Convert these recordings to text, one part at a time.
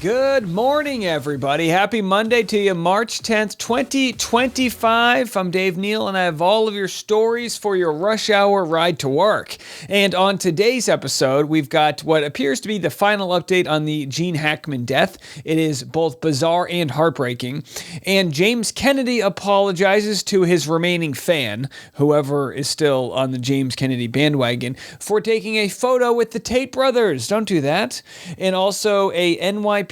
Good morning, everybody. Happy Monday to you, March 10th, 2025. I'm Dave Neal, and I have all of your stories for your rush hour ride to work. And on today's episode, we've got what appears to be the final update on the Gene Hackman death. It is both bizarre and heartbreaking. And James Kennedy apologizes to his remaining fan, whoever is still on the James Kennedy bandwagon, for taking a photo with the Tate brothers. Don't do that. And also a NYPD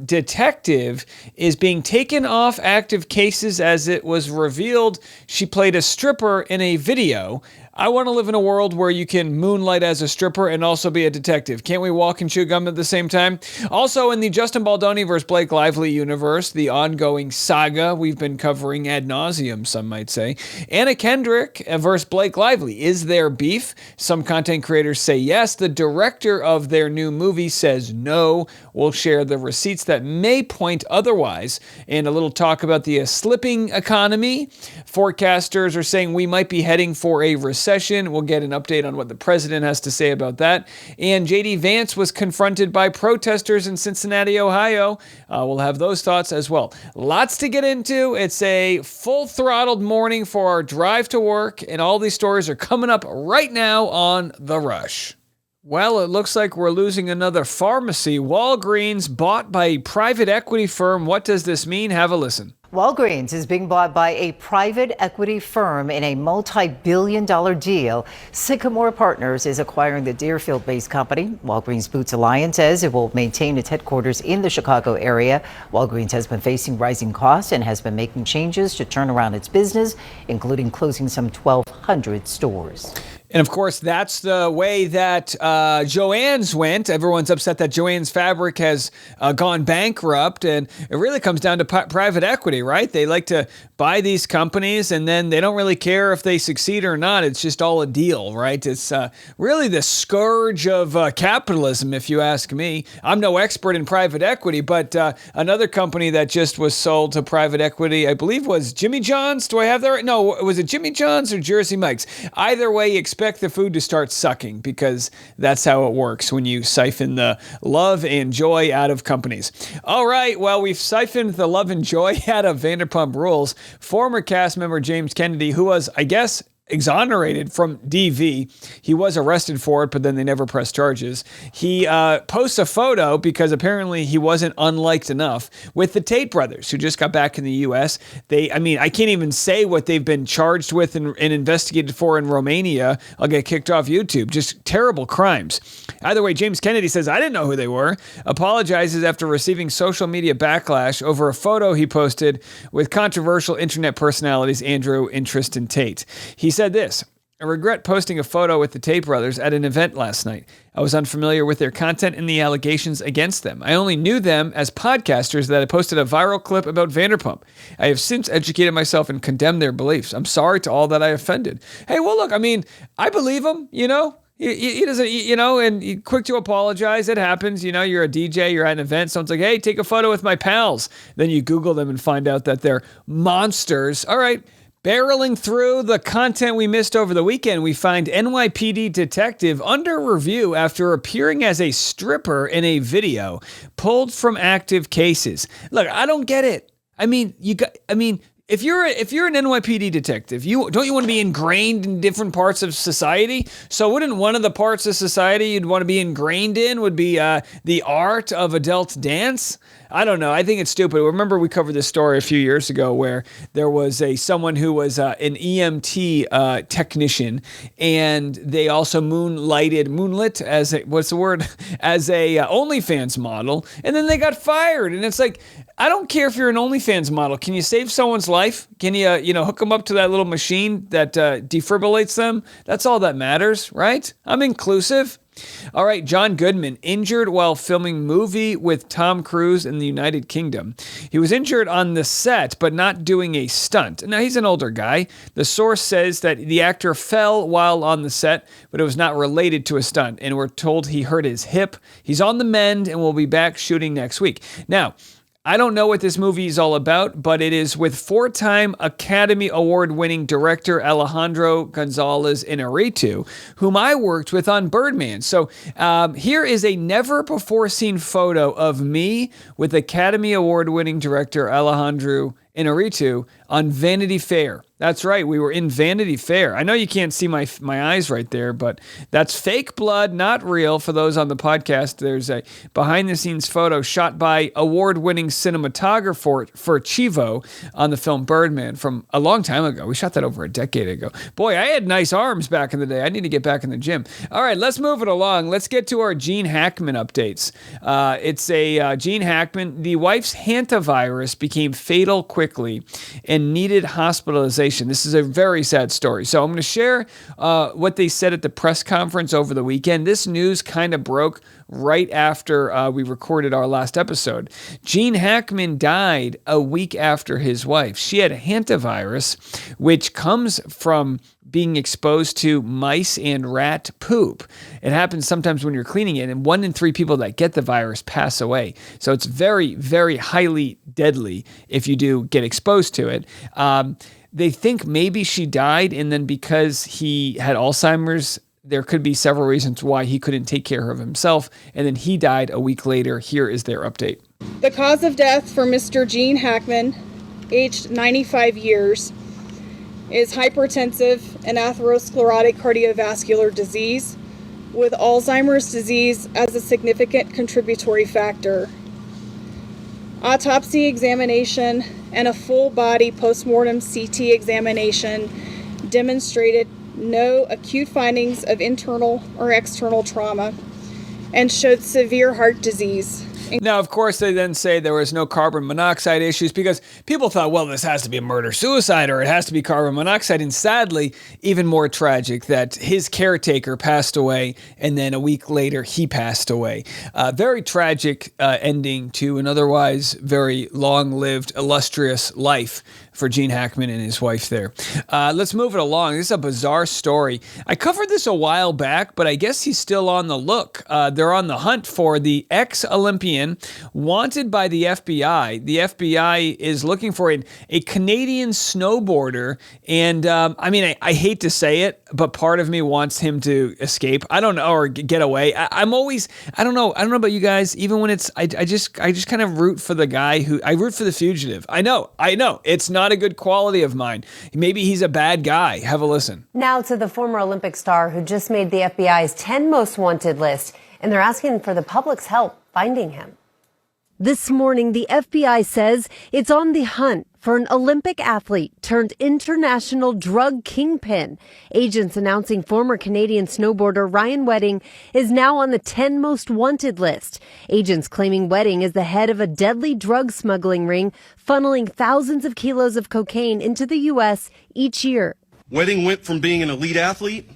detective is being taken off active cases as it was revealed she played a stripper in a video. I want to live in a world where you can moonlight as a stripper and also be a detective. Can't we walk and chew gum at the same time? Also, in the Justin Baldoni versus Blake Lively universe, the ongoing saga we've been covering ad nauseum, some might say, Anna Kendrick versus Blake Lively. Is there beef? Some content creators say yes. The director of their new movie says no. We'll share the receipts that may point otherwise. And a little talk about the slipping economy. Forecasters are saying we might be heading for a recession. We'll get an update on what the president has to say about that. And J.D. Vance was confronted by protesters in Cincinnati, Ohio. We'll have those thoughts as well. Lots to get into. It's a full-throttled morning for our drive to work, and all these stories are coming up right now on The Rush. Well, it looks like we're losing another pharmacy. Walgreens bought by a private equity firm. What does this mean? Have a listen. Walgreens is being bought by a private equity firm in a multi-billion-dollar deal. Sycamore Partners is acquiring the Deerfield-based company. Walgreens Boots Alliance says it will maintain its headquarters in the Chicago area. Walgreens has been facing rising costs and has been making changes to turn around its business, including closing some 1,200 stores. And of course, that's the way that Joann's went. Everyone's upset that Joann's Fabric has gone bankrupt. And it really comes down to private equity, right? They like to buy these companies and then they don't really care if they succeed or not. It's just all a deal, right? It's really the scourge of capitalism, if you ask me. I'm no expert in private equity, but another company that just was sold to private equity, I believe, was Jimmy John's. Do I have that right? No, was it Jimmy John's or Jersey Mike's? Either way, you expect the food to start sucking, because that's how it works when you siphon the love and joy out of companies. All right, well, we've siphoned the love and joy out of Vanderpump Rules. Former cast member James Kennedy, who was, I guess, exonerated from DV. He was arrested for it, but then they never pressed charges. He posts a photo because apparently he wasn't unliked enough with the Tate brothers, who just got back in the U.S. I can't even say what they've been charged with and investigated for in Romania. I'll get kicked off YouTube. Just terrible crimes. Either way, James Kennedy says, I didn't know who they were. Apologizes after receiving social media backlash over a photo he posted with controversial internet personalities Andrew and Tristan Tate. He said this: I regret posting a photo with the Tate brothers at an event last night. I was unfamiliar with their content and the allegations against them. I only knew them as podcasters that had posted a viral clip about Vanderpump. I have since educated myself and condemned their beliefs. I'm sorry to all that I offended. Hey, well, look, I believe him, you know. He doesn't, and he's quick to apologize. It happens. You're a DJ, you're at an event. Someone's like, hey, take a photo with my pals. Then you Google them and find out that they're monsters. All right. Barreling through the content we missed over the weekend, we find NYPD detective under review after appearing as a stripper in a video, pulled from active cases. Look, I don't get it. If you're an NYPD detective, don't you want to be ingrained in different parts of society? So wouldn't one of the parts of society you'd want to be ingrained in would be the art of adult dance? I don't know. I think it's stupid. Remember, we covered this story a few years ago where there was someone who was an EMT technician, and they also moonlit as a OnlyFans model, and then they got fired. And it's like, I don't care if you're an OnlyFans model. Can you save someone's life? Can you, hook them up to that little machine that defibrillates them? That's all that matters, right? I'm inclusive. All right, John Goodman, injured while filming movie with Tom Cruise in the United Kingdom. He was injured on the set, but not doing a stunt. Now, he's an older guy. The source says that the actor fell while on the set, but it was not related to a stunt, and we're told he hurt his hip. He's on the mend and will be back shooting next week. Now, I don't know what this movie is all about, but it is with four-time Academy Award-winning director Alejandro Gonzalez Inarritu, whom I worked with on Birdman. So here is a never-before-seen photo of me with Academy Award-winning director Alejandro Inarritu on Vanity Fair. That's right, we were in Vanity Fair. I know you can't see my eyes right there, but that's fake blood, not real. For those on the podcast, there's a behind-the-scenes photo shot by award-winning cinematographer for Chivo on the film Birdman from a long time ago. We shot that over a decade ago. Boy, I had nice arms back in the day. I need to get back in the gym. All right, let's move it along. Let's get to our Gene Hackman updates. It's a Gene Hackman. The wife's hantavirus became fatal quickly and needed hospitalization. This is a very sad story. So I'm going to share what they said at the press conference over the weekend. This news kind of broke right after we recorded our last episode. Gene Hackman died a week after his wife. She had hantavirus, which comes from being exposed to mice and rat poop. It happens sometimes when you're cleaning it, and 1 in 3 people that get the virus pass away. So it's very, very highly deadly if you do get exposed to it. They think maybe she died, and then because he had Alzheimer's, there could be several reasons why he couldn't take care of himself, and then he died a week later. Here is their update. The cause of death for Mr. Gene Hackman, aged 95 years, is hypertensive and atherosclerotic cardiovascular disease, with Alzheimer's disease as a significant contributory factor. Autopsy examination and a full-body postmortem CT examination demonstrated no acute findings of internal or external trauma and showed severe heart disease. Now, of course, they then say there was no carbon monoxide issues because people thought, well, this has to be a murder-suicide or it has to be carbon monoxide. And sadly, even more tragic that his caretaker passed away and then a week later he passed away. Very tragic ending to an otherwise very long-lived, illustrious life for Gene Hackman and his wife there. Let's move it along. This is a bizarre story. I covered this a while back, but I guess he's still on the look. They're on the hunt for the ex-Olympian wanted by the FBI. The FBI is looking for a Canadian snowboarder. And I hate to say it, but part of me wants him to escape. I don't know, or get away. I don't know about you guys. Even when I just kind of root for the guy I root for the fugitive. I know. It's not a good quality of mine. Maybe he's a bad guy. Have a listen. Now to the former Olympic star who just made the FBI's 10 most wanted list, and they're asking for the public's help finding him. This morning, the FBI says it's on the hunt for an Olympic athlete turned international drug kingpin. Agents announcing former Canadian snowboarder Ryan Wedding is now on the 10 most wanted list. Agents claiming Wedding is the head of a deadly drug smuggling ring, funneling thousands of kilos of cocaine into the U.S. each year. Wedding went from being an elite athlete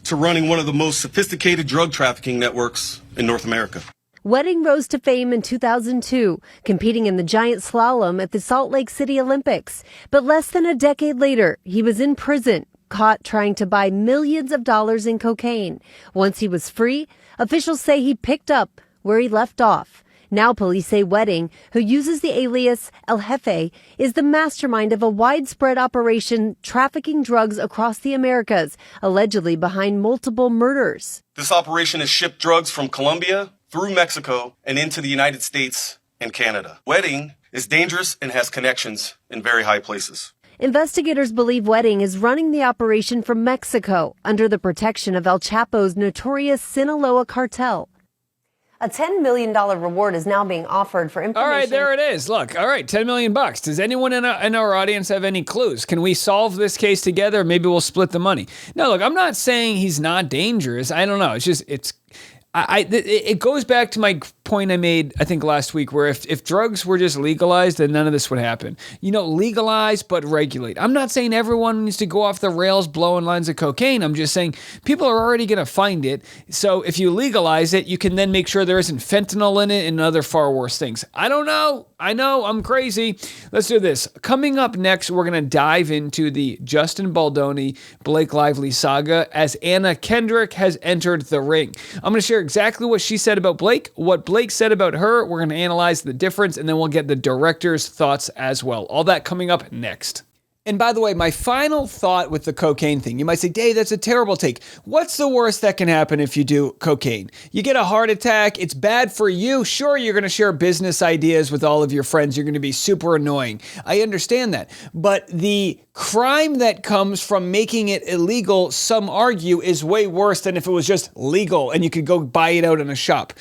to running one of the most sophisticated drug trafficking networks in North America. Wedding rose to fame in 2002, competing in the giant slalom at the Salt Lake City Olympics. But less than a decade later, he was in prison, caught trying to buy millions of dollars in cocaine. Once he was free, officials say he picked up where he left off. Now police say Wedding, who uses the alias El Jefe, is the mastermind of a widespread operation trafficking drugs across the Americas, allegedly behind multiple murders. This operation has shipped drugs from Colombia through Mexico and into the United States and Canada. Wedding is dangerous and has connections in very high places. Investigators believe Wedding is running the operation from Mexico under the protection of El Chapo's notorious Sinaloa cartel. A $10 million reward is now being offered for information. All right, there it is. Look, all right, $10 million. Does anyone in our audience have any clues? Can we solve this case together? Maybe we'll split the money. No, look, I'm not saying he's not dangerous. I don't know. It goes back to my point I made, I think, last week, where if drugs were just legalized, then none of this would happen. Legalize, but regulate. I'm not saying everyone needs to go off the rails blowing lines of cocaine. I'm just saying people are already going to find it. So if you legalize it, you can then make sure there isn't fentanyl in it and other far worse things. I don't know. I know I'm crazy. Let's do this. Coming up next, we're going to dive into the Justin Baldoni, Blake Lively saga as Anna Kendrick has entered the ring. I'm going to share exactly what she said about Blake, what Blake Blake said about her. We're going to analyze the difference, and then we'll get the director's thoughts as well. All that coming up next. And by the way, my final thought with the cocaine thing, you might say, Dave, that's a terrible take. What's the worst that can happen if you do cocaine? You get a heart attack. It's bad for you. Sure, you're going to share business ideas with all of your friends. You're going to be super annoying. I understand that. But the crime that comes from making it illegal, some argue, is way worse than if it was just legal and you could go buy it out in a shop.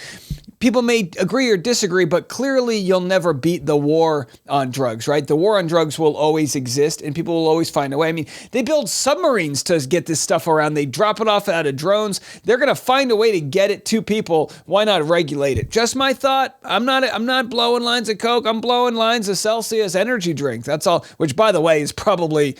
People may agree or disagree, but clearly you'll never beat the war on drugs, right? The war on drugs will always exist and people will always find a way. I mean, they build submarines to get this stuff around. They drop it off out of drones. They're going to find a way to get it to people. Why not regulate it? Just my thought. I'm not blowing lines of Coke. I'm blowing lines of Celsius energy drink. That's all, which by the way is probably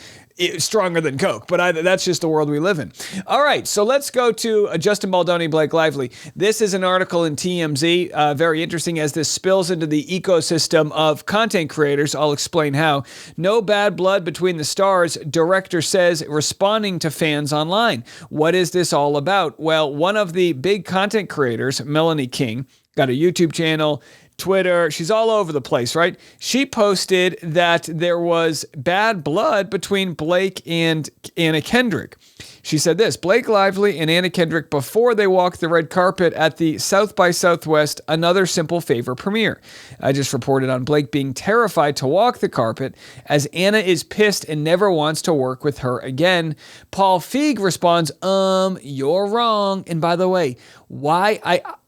stronger than Coke, but that's just the world we live in. All right, so let's go to Justin Baldoni, Blake Lively. This is an article in TMZ, very interesting as this spills into the ecosystem of content creators. I'll explain how. No bad blood between the stars, director says, responding to fans online. What is this all about? Well, one of the big content creators, Melanie King, got a YouTube channel, Twitter, she's all over the place, right? She posted that there was bad blood between Blake and Anna Kendrick. She said this, Blake Lively and Anna Kendrick before they walked the red carpet at the South by Southwest Another Simple Favor premiere. I just reported on Blake being terrified to walk the carpet as Anna is pissed and never wants to work with her again. Paul Feig responds, you're wrong. And by the way, why?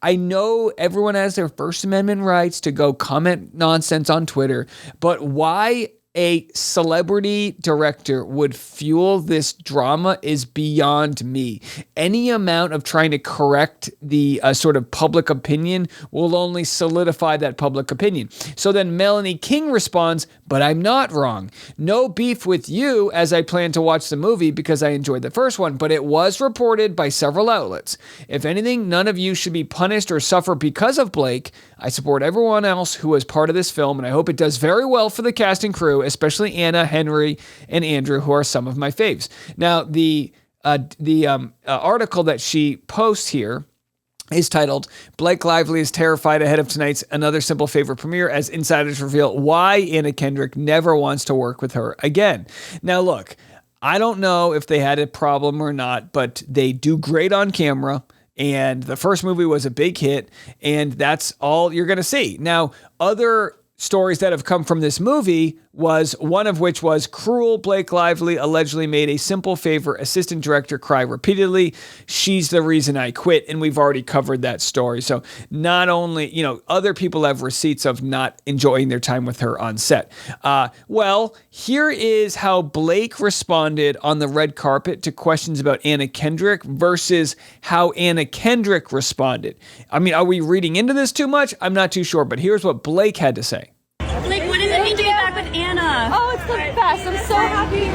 I know everyone has their First Amendment rights to go comment nonsense on Twitter, but why a celebrity director would fuel this drama is beyond me. Any amount of trying to correct the sort of public opinion will only solidify that public opinion. So then Melanie King responds, but I'm not wrong. No beef with you as I plan to watch the movie because I enjoyed the first one, but it was reported by several outlets. If anything, none of you should be punished or suffer because of Blake. I support everyone else who was part of this film, and I hope it does very well for the cast and crew, especially Anna, Henry, and Andrew, who are some of my faves. Now, the article that she posts here is titled, Blake Lively is terrified ahead of tonight's Another Simple Favor premiere as insiders reveal why Anna Kendrick never wants to work with her again. Now, look, I don't know if they had a problem or not, but they do great on camera. And the first movie was a big hit, and that's all you're going to see. Now, other stories that have come from this movie was one of which was cruel Blake Lively allegedly made a Simple Favor assistant director cry repeatedly. She's the reason I quit. And we've already covered that story. So not only, other people have receipts of not enjoying their time with her on set. Well, here is how Blake responded on the red carpet to questions about Anna Kendrick versus how Anna Kendrick responded. I mean, are we reading into this too much? I'm not too sure, but here's what Blake had to say. Blake, what does it mean to be back with Anna? Oh, it's the best. I'm so happy.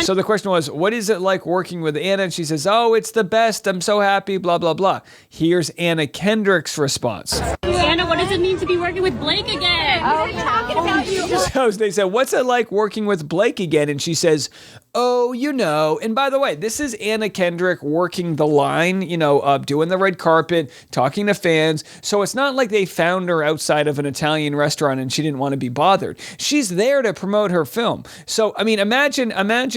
So the question was, what is it like working with Anna? And she says, oh, it's the best. I'm so happy, blah, blah, blah. Here's Anna Kendrick's response. Anna, what does it mean to be working with Blake again? Oh, talking about you. So they said, what's it like working with Blake again? And she says, oh, And by the way, this is Anna Kendrick working the line, doing the red carpet, talking to fans. So it's not like they found her outside of an Italian restaurant and she didn't want to be bothered. She's there to promote her film. So, I mean, imagine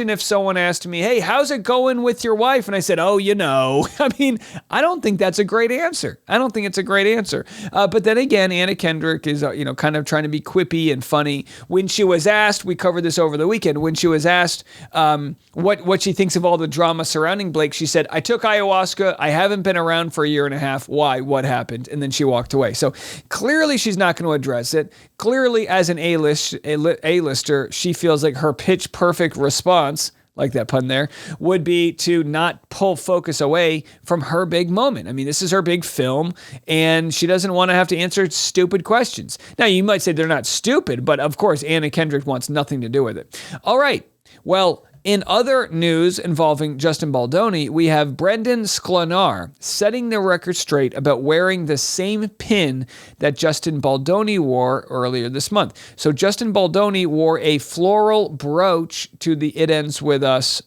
if someone asked me, hey, how's it going with your wife? And I said, oh, I mean, I don't think that's a great answer. I don't think it's a great answer. But then again, Anna Kendrick is, kind of trying to be quippy and funny. When she was asked, we covered this over the weekend, when she was asked, what she thinks of all the drama surrounding Blake, she said, I took ayahuasca. I haven't been around for a year and a half. Why? What happened? And then she walked away. So clearly she's not going to address it. Clearly, as an A-lister, she feels like her pitch perfect response, like that pun there, would be to not pull focus away from her big moment. I mean, this is her big film, and she doesn't want to have to answer stupid questions. Now, you might say they're not stupid, but of course, Anna Kendrick wants nothing to do with it. All right. Well, in other news involving Justin Baldoni, we have Brendan Sklenar setting the record straight about wearing the same pin that Justin Baldoni wore earlier this month. So Justin Baldoni wore a floral brooch to the It Ends With Us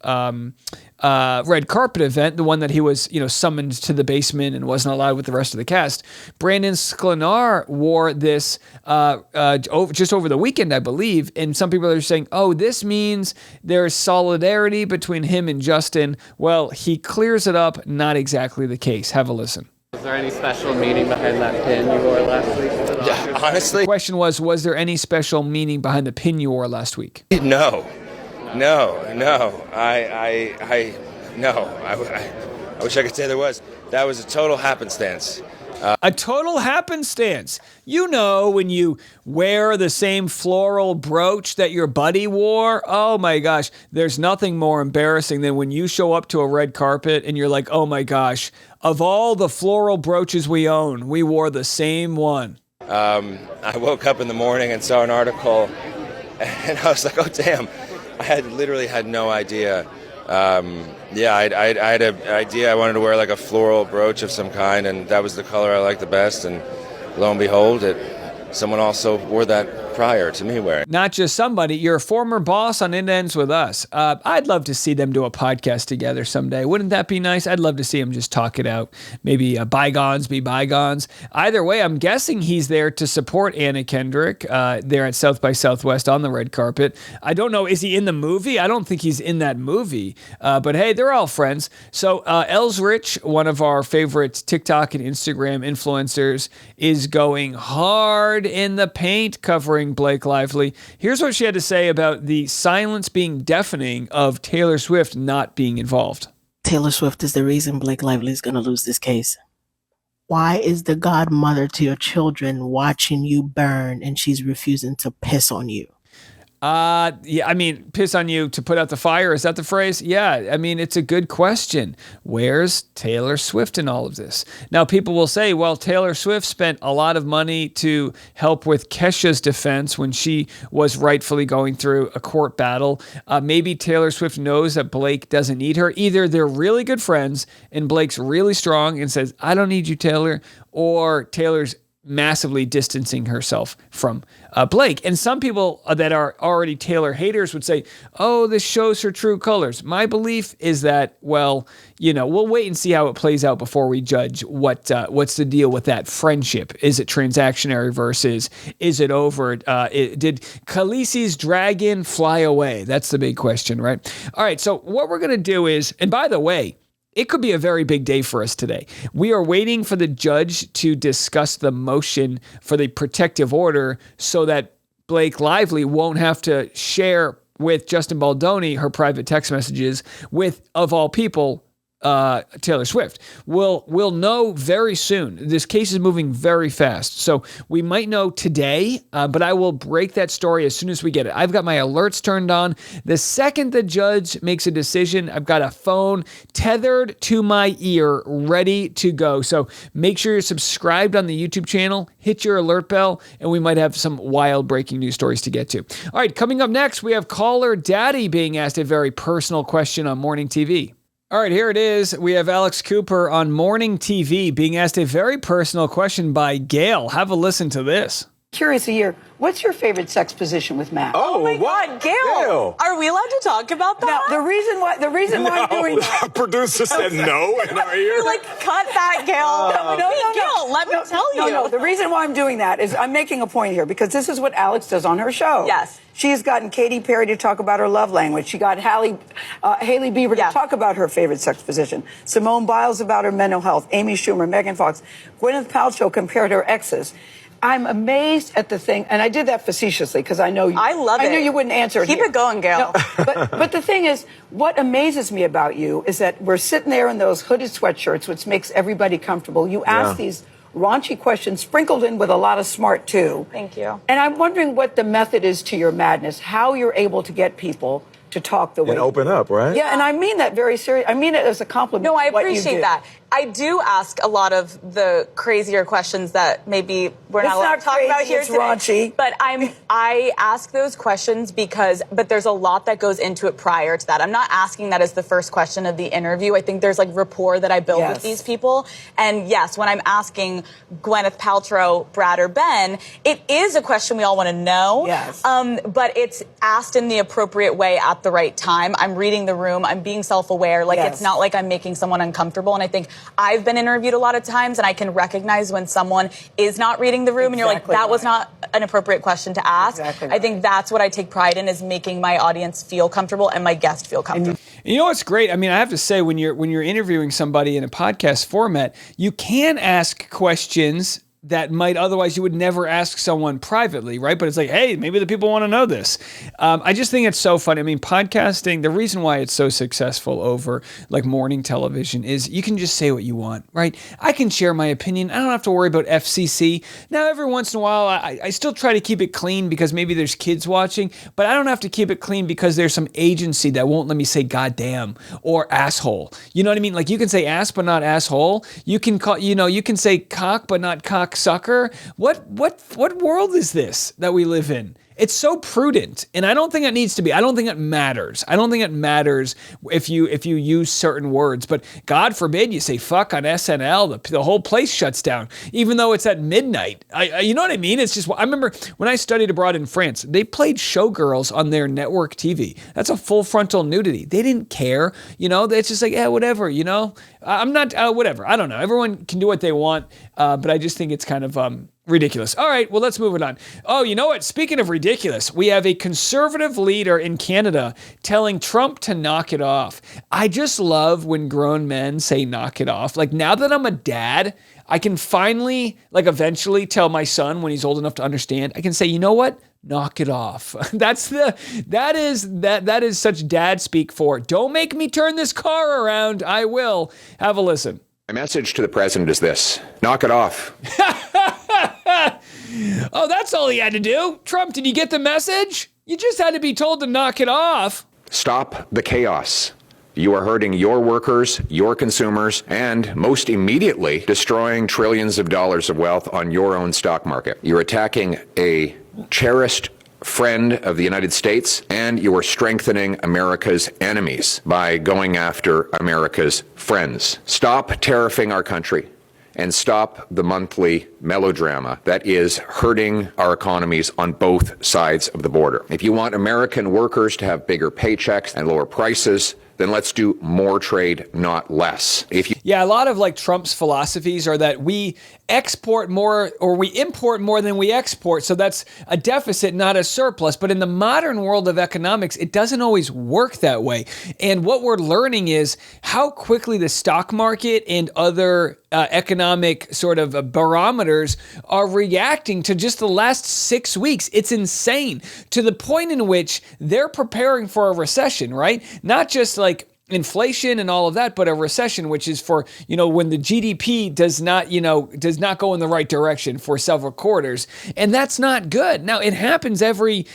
red carpet event, the one that he was, summoned to the basement and wasn't allowed with the rest of the cast. Brandon Sklenar wore this just over the weekend, I believe, and some people are saying, oh, this means there's solidarity between him and Justin. Well, he clears it up, not exactly the case. Have a listen. Was there any special meaning behind that pin you wore last week? Yeah, honestly. The question was there any special meaning behind the pin you wore last week? No. I wish I could say there was. That was a total happenstance. A total happenstance. When you wear the same floral brooch that your buddy wore, oh my gosh, there's nothing more embarrassing than when you show up to a red carpet and you're like, oh my gosh, of all the floral brooches we own, we wore the same one. I woke up in the morning and saw an article, and I was like, oh damn, I literally had no idea. I had an idea I wanted to wear like a floral brooch of some kind, and that was the color I liked the best, and lo and behold, someone also wore that prior to me wearing. Not just somebody, your former boss on It Ends With Us. I'd love to see them do a podcast together someday. Wouldn't that be nice? I'd love to see them just talk it out. Maybe bygones be bygones. Either way, I'm guessing he's there to support Anna Kendrick there at South by Southwest on the red carpet. I don't know, is he in the movie? I don't think he's in that movie. But hey, they're all friends. So Els Rich, one of our favorite TikTok and Instagram influencers, is going hard in the paint covering Blake Lively. Here's what she had to say about the silence being deafening of Taylor Swift not being involved. Taylor Swift is the reason Blake Lively is going to lose this case. Why is the godmother to your children watching you burn and she's refusing to piss on you? Piss on you to put out the fire. Is that the phrase? Yeah. It's a good question. Where's Taylor Swift in all of this? Now, people will say, well, Taylor Swift spent a lot of money to help with Kesha's defense when she was rightfully going through a court battle. Maybe Taylor Swift knows that Blake doesn't need her. Either they're really good friends and Blake's really strong and says, I don't need you, Taylor, or Taylor's massively distancing herself from Blake. And some people that are already Taylor haters would say, oh, this shows her true colors. My belief is that, we'll wait and see how it plays out before we judge what's the deal with that friendship. Is it transactionary versus is it over? Did Khaleesi's dragon fly away? That's the big question, right? All right, so what we're going to do is, and by the way, it could be a very big day for us today. We are waiting for the judge to discuss the motion for the protective order so that Blake Lively won't have to share with Justin Baldoni her private text messages with, of all people, Taylor Swift. We'll know very soon. This case is moving very fast. So we might know today, but I will break that story as soon as we get it. I've got my alerts turned on. The second the judge makes a decision, I've got a phone tethered to my ear, ready to go. So make sure you're subscribed on the YouTube channel, hit your alert bell, and we might have some wild breaking news stories to get to. All right, coming up next, we have caller Daddy being asked a very personal question on morning TV. All right, here it is. We have Alex Cooper on morning TV being asked a very personal question by Gail. Have a listen to this. Curious to hear, what's your favorite sex position with Matt? Oh my God, Gail! Are we allowed to talk about that? Now, the reason why I'm doing that. Producer said no in our ear. Like, cut that, Gail. No, Gail, let me tell you. No, the reason why I'm doing that is I'm making a point here because this is what Alex does on her show. Yes. She's gotten Katy Perry to talk about her love language. She got Hailey Bieber to talk about her favorite sex position. Simone Biles about her mental health. Amy Schumer, Megan Fox. Gwyneth Paltrow compared her exes. I'm amazed at the thing, and I did that facetiously because I know you. I love it. I knew you wouldn't answer it. Keep it going, Gail. No, but the thing is, what amazes me about you is that we're sitting there in those hooded sweatshirts, which makes everybody comfortable. You ask these raunchy questions, sprinkled in with a lot of smart too. Thank you. And I'm wondering what the method is to your madness, how you're able to get people to talk the way and open up, right? Yeah, and I mean that very serious. I mean it as a compliment. No, I to what you appreciate do. that. I do ask a lot of the crazier questions that maybe we're not allowed to talk about here today. Raunchy. But I ask those questions but there's a lot that goes into it prior to that. I'm not asking that as the first question of the interview. I think there's like rapport that I build with these people. And yes, when I'm asking Gwyneth Paltrow, Brad, or Ben, it is a question we all want to know. Yes. But it's asked in the appropriate way at the right time. I'm reading the room. I'm being self-aware. Like, it's not like I'm making someone uncomfortable. And I think I've been interviewed a lot of times, and I can recognize when someone is not reading the room, and you're like, that was not an appropriate question to ask. I think that's what I take pride in, is making my audience feel comfortable and my guest feel comfortable. You know what's great? I mean, I have to say, when you're interviewing somebody in a podcast format, you can ask questions that might otherwise you would never ask someone privately, right? But it's like, hey, maybe the people want to know this. I just think it's so funny. I mean, podcasting, the reason why it's so successful over like morning television is you can just say what you want, right? I can share my opinion. I don't have to worry about FCC. Now, every once in a while, I still try to keep it clean because maybe there's kids watching, but I don't have to keep it clean because there's some agency that won't let me say goddamn or asshole. You know what I mean? Like, you can say ass, but not asshole. You can call, you can say cock, but not cock sucker. What world is this that we live in? It's so prudent, and I don't think it needs to be. I don't think it matters. I don't think it matters if you use certain words. But God forbid you say fuck on SNL, the whole place shuts down, even though it's at midnight. You know what I mean? It's just, I remember when I studied abroad in France, they played Showgirls on their network TV. That's a full frontal nudity. They didn't care. It's just like, yeah, whatever. I'm not whatever. I don't know. Everyone can do what they want, but I just think it's kind of ridiculous. All right, well, let's move it on. Oh, you know what? Speaking of ridiculous, we have a conservative leader in Canada telling Trump to knock it off. I just love when grown men say knock it off. Like, now that I'm a dad, I can finally, eventually tell my son when he's old enough to understand, I can say, you know what? Knock it off. That is such dad speak for, don't make me turn this car around. I will. Have a listen. My message to the president is this: knock it off. Oh, that's all he had to do. Trump, did you get the message? You just had to be told to knock it off. Stop the chaos. You are hurting your workers, your consumers, and most immediately destroying trillions of dollars of wealth on your own stock market. You're attacking a cherished friend of the United States, and you are strengthening America's enemies by going after America's friends. Stop tariffing our country and stop the monthly melodrama that is hurting our economies on both sides of the border. If you want American workers to have bigger paychecks and lower prices, then let's do more trade, not less. Yeah, a lot of Trump's philosophies are that we export more or we import more than we export. So that's a deficit, not a surplus. But in the modern world of economics, it doesn't always work that way. And what we're learning is how quickly the stock market and other economic sort of barometers are reacting to just the last 6 weeks. It's insane, to the point in which they're preparing for a recession, right? Not just inflation and all of that, but a recession, which is for, when the GDP does not go in the right direction for several quarters. And that's not good. Now, it happens every,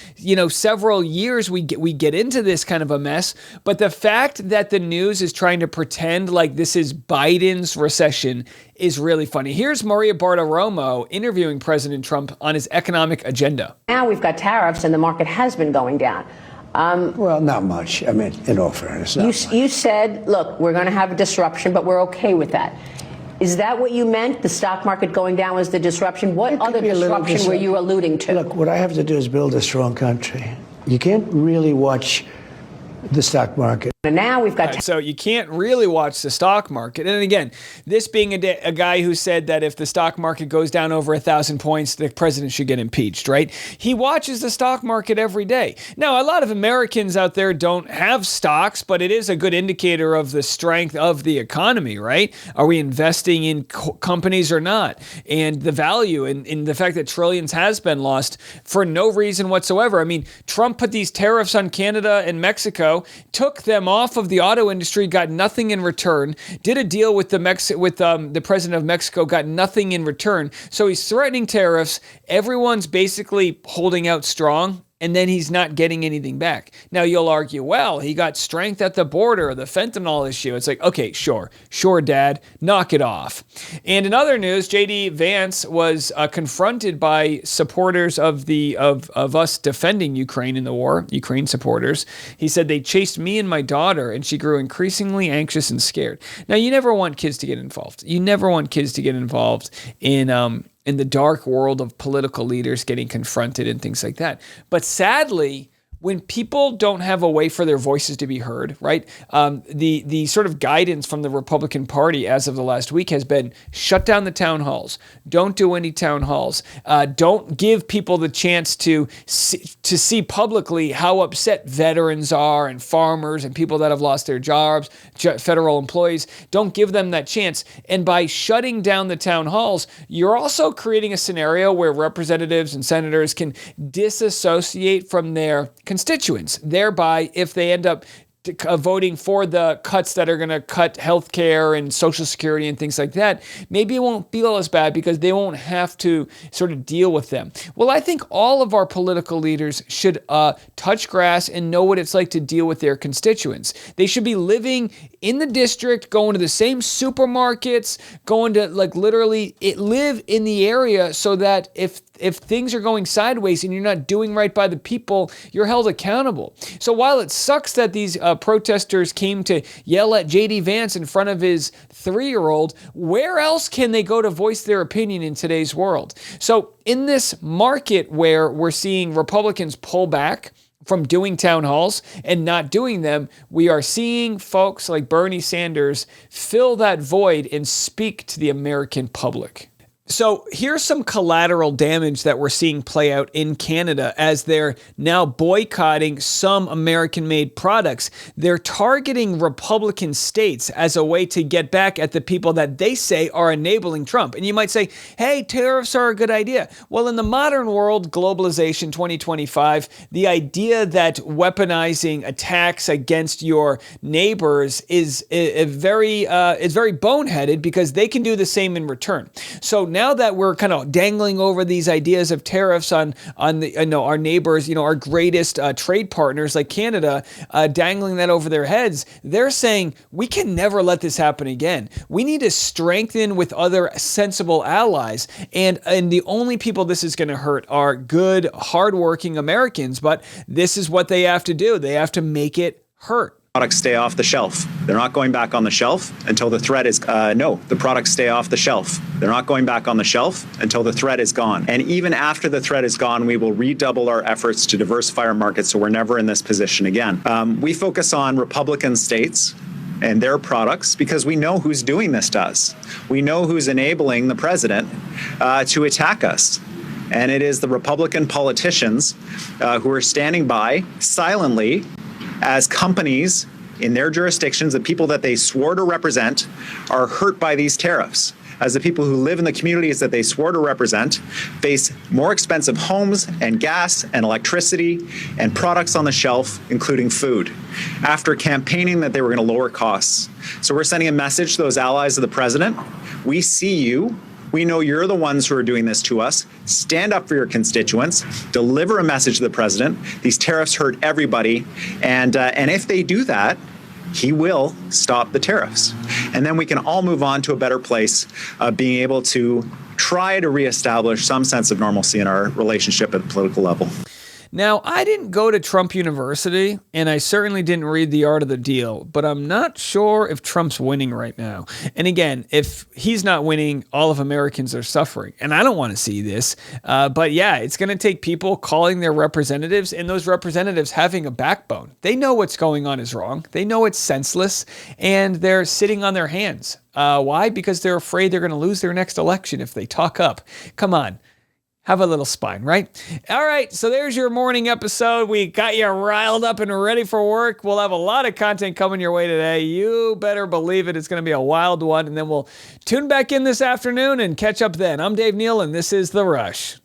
several years we get into this kind of a mess. But the fact that the news is trying to pretend like this is Biden's recession is really funny. Here's Maria Bartiromo interviewing President Trump on his economic agenda. Now we've got tariffs and the market has been going down. Well, not much. I mean, in all fairness. You said, look, we're going to have a disruption, but we're okay with that. Is that what you meant? The stock market going down was the disruption? What other disruption were you alluding to? Look, what I have to do is build a strong country. You can't really watch the stock market. And now we've got... Right, so you can't really watch the stock market. And again, this being a guy who said that if the stock market goes down over 1,000 points, the president should get impeached, right? He watches the stock market every day. Now, a lot of Americans out there don't have stocks, but it is a good indicator of the strength of the economy, right? Are we investing in companies or not? And the value and the fact that trillions has been lost for no reason whatsoever. I mean, Trump put these tariffs on Canada and Mexico, took them off of the auto industry, got nothing in return, did a deal with the president of Mexico, got nothing in return. So he's threatening tariffs. Everyone's basically holding out strong. and then he's not getting anything back. Now you'll argue, well, he got strength at the border, the fentanyl issue. It's like, okay, sure, Dad, knock it off. And in other news, JD Vance was confronted by supporters of us defending Ukraine in the war, Ukraine supporters. He said they chased me and my daughter, and she grew increasingly anxious and scared. Now, you never want kids to get involved. You never want kids to get involved in the dark world of political leaders getting confronted and things like that. But sadly, when people don't have a way for their voices to be heard, right? The sort of guidance from the Republican Party as of the last week has been shut down the town halls. Don't do any town halls. Don't give people the chance to see publicly how upset veterans are and farmers and people that have lost their jobs, federal employees. Don't give them that chance. And by shutting down the town halls, you're also creating a scenario where representatives and senators can disassociate from their constituents. Thereby, if they end up voting for the cuts that are going to cut healthcare and Social Security and things like that, maybe it won't feel as bad because they won't have to sort of deal with them. Well, I think all of our political leaders should touch grass and know what it's like to deal with their constituents. They should be living in the district, going to the same supermarkets, going to literally live in the area so that if things are going sideways and you're not doing right by the people, you're held accountable. So while it sucks that these protesters came to yell at JD Vance in front of his 3-year-old, where else can they go to voice their opinion in today's world? So in this market where we're seeing Republicans pull back from doing town halls and not doing them, we are seeing folks like Bernie Sanders fill that void and speak to the American public. So here's some collateral damage that we're seeing play out in Canada as they're now boycotting some American-made products. They're targeting Republican states as a way to get back at the people that they say are enabling Trump. And you might say, hey, tariffs are a good idea. Well, in the modern world, globalization 2025, the idea that weaponizing attacks against your neighbors is very boneheaded because they can do the same in return. So now that we're kind of dangling over these ideas of tariffs on our neighbors, our greatest trade partners like Canada, dangling that over their heads, they're saying we can never let this happen again. We need to strengthen with other sensible allies, and the only people this is going to hurt are good, hardworking Americans. But this is what they have to do. They have to make it hurt. Products stay off the shelf. They're not going back on the shelf until the threat is, the products stay off the shelf. They're not going back on the shelf until the threat is gone. And even after the threat is gone, we will redouble our efforts to diversify our market so we're never in this position again. We focus on Republican states and their products because we know who's doing this to us. We know who's enabling the president to attack us. And it is the Republican politicians who are standing by silently as companies in their jurisdictions, the people that they swore to represent, are hurt by these tariffs. As the people who live in the communities that they swore to represent face more expensive homes and gas and electricity and products on the shelf, including food, after campaigning that they were going to lower costs. So we're sending a message to those allies of the president. We see you. We know you're the ones who are doing this to us. Stand up for your constituents. Deliver a message to the president. These tariffs hurt everybody. And if they do that, he will stop the tariffs. And then we can all move on to a better place of being able to try to reestablish some sense of normalcy in our relationship at the political level. Now, I didn't go to Trump University, and I certainly didn't read The Art of the Deal, but I'm not sure if Trump's winning right now. And again, if he's not winning, all of Americans are suffering. And I don't want to see this. But yeah, it's going to take people calling their representatives and those representatives having a backbone. They know what's going on is wrong. They know it's senseless, and they're sitting on their hands. Why? Because they're afraid they're going to lose their next election if they talk up. Come on. Have a little spine, right? All right, so there's your morning episode. We got you riled up and ready for work. We'll have a lot of content coming your way today. You better believe it. It's going to be a wild one. And then we'll tune back in this afternoon and catch up then. I'm Dave Neal, and this is The Rush.